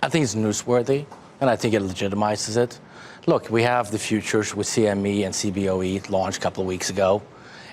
I think it's newsworthy, and I think it legitimizes it. Look, we have the futures with CME and CBOE launched a couple of weeks ago.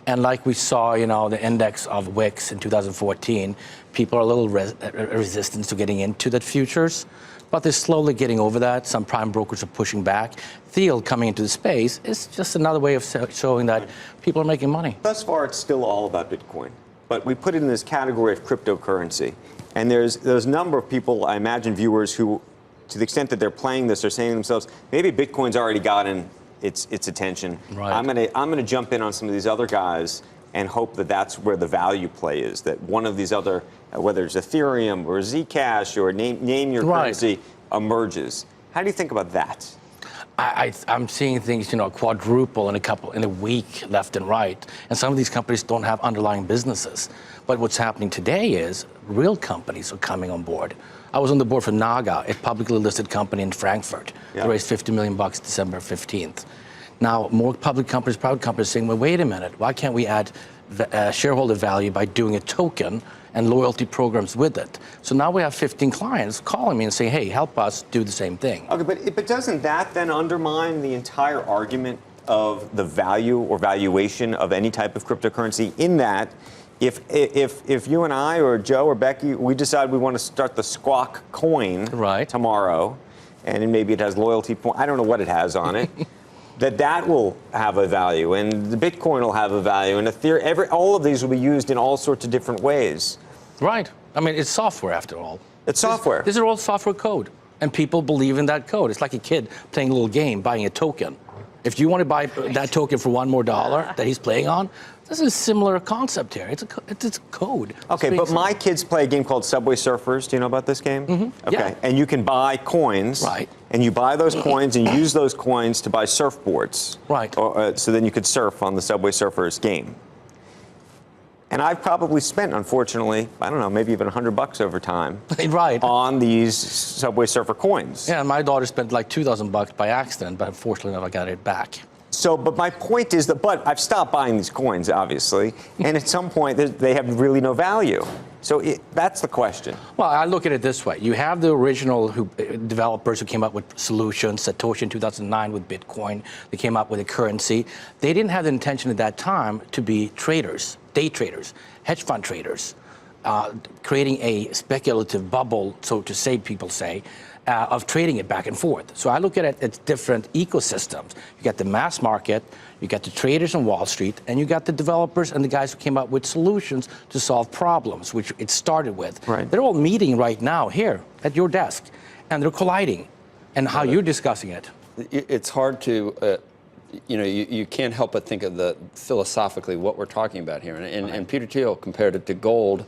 And like we saw, the index of WIX in 2014, people are a little resistant to getting into the futures, but they're slowly getting over that. Some prime brokers are pushing back. Thiel coming into the space is just another way of showing that people are making money. Thus far, it's still all about Bitcoin, but we put it in this category of cryptocurrency. And there's a number of people, I imagine viewers, who, to the extent that they're playing this, are saying to themselves, maybe Bitcoin's already gotten its attention. Right. I'm gonna jump in on some of these other guys and hope that that's where the value play is. That one of these other, whether it's Ethereum or Zcash or name your currency, emerges. How do you think about that? I'm seeing things, quadruple in a week, left and right. And some of these companies don't have underlying businesses. But what's happening today is real companies are coming on board. I was on the board for Naga, a publicly listed company in Frankfurt. They raised $50 million December 15th. Now, more public companies, private companies saying, well, wait a minute, why can't we add shareholder value by doing a token and loyalty programs with it? So now we have 15 clients calling me and saying, hey, help us do the same thing. Okay, but doesn't that then undermine the entire argument of the value or valuation of any type of cryptocurrency, in that if you and I or Joe or Becky, we decide we want to start the Squawk coin tomorrow, and maybe it has loyalty point, I don't know what it has on it, that will have a value, and the Bitcoin will have a value, and Ethereum, all of these will be used in all sorts of different ways. Right. I mean, it's software after all. It's software. These are all software code, and people believe in that code. It's like a kid playing a little game, buying a token. If you want to buy that token for $1 more that he's playing on, this is a similar concept here. It's a code. Okay, but my kids play a game called Subway Surfers. Do you know about this game? Mm-hmm. Okay, yeah. And you can buy coins. Right. And you buy those coins and use those coins to buy surfboards. Right. So then you could surf on the Subway Surfers game. And I've probably spent, unfortunately, I don't know, maybe even $100 over time. Right. On these Subway Surfer coins. Yeah, my daughter spent like $2,000 by accident, but unfortunately I got it back. So, but my point is that, I've stopped buying these coins, obviously, and at some point they have really no value. So that's the question. Well, I look at it this way. You have the original developers who came up with solutions, Satoshi in 2009 with Bitcoin. They came up with a currency. They didn't have the intention at that time to be traders, day traders, hedge fund traders, creating a speculative bubble, so to say, people say, of trading it back and forth. So I look at it as different ecosystems. You got the mass market, you got the traders on Wall Street, and you got the developers and the guys who came up with solutions to solve problems, which it started with. Right. They're all meeting right now here at your desk, and they're colliding. And how you're discussing it. It's hard to, you can't help but think of philosophically what we're talking about here. And Peter Thiel compared it to gold.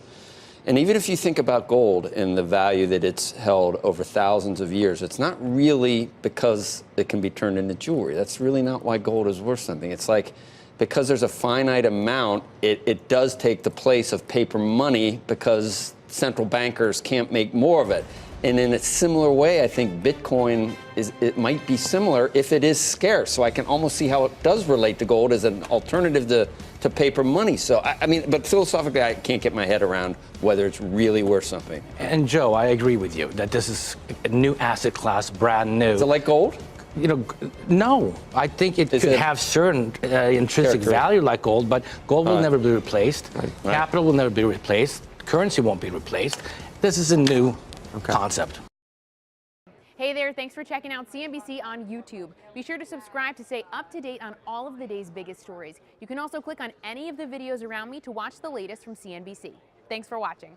And even if you think about gold and the value that it's held over thousands of years, it's not really because it can be turned into jewelry. That's really not why gold is worth something. It's like, because there's a finite amount, it does take the place of paper money because central bankers can't make more of it. And in a similar way, I think Bitcoin it might be similar if it is scarce. So I can almost see how it does relate to gold as an alternative to paper money. So, I mean, but philosophically, I can't get my head around whether it's really worth something. And Joe, I agree with you that this is a new asset class, brand new. Is it like gold? No. I think it could have certain intrinsic value like gold, but gold will never be replaced. Right. Capital will never be replaced. Currency won't be replaced. This is a new concept. Hey there, thanks for checking out CNBC on YouTube. Be sure to subscribe to stay up to date on all of the day's biggest stories. You can also click on any of the videos around me to watch the latest from CNBC. Thanks for watching.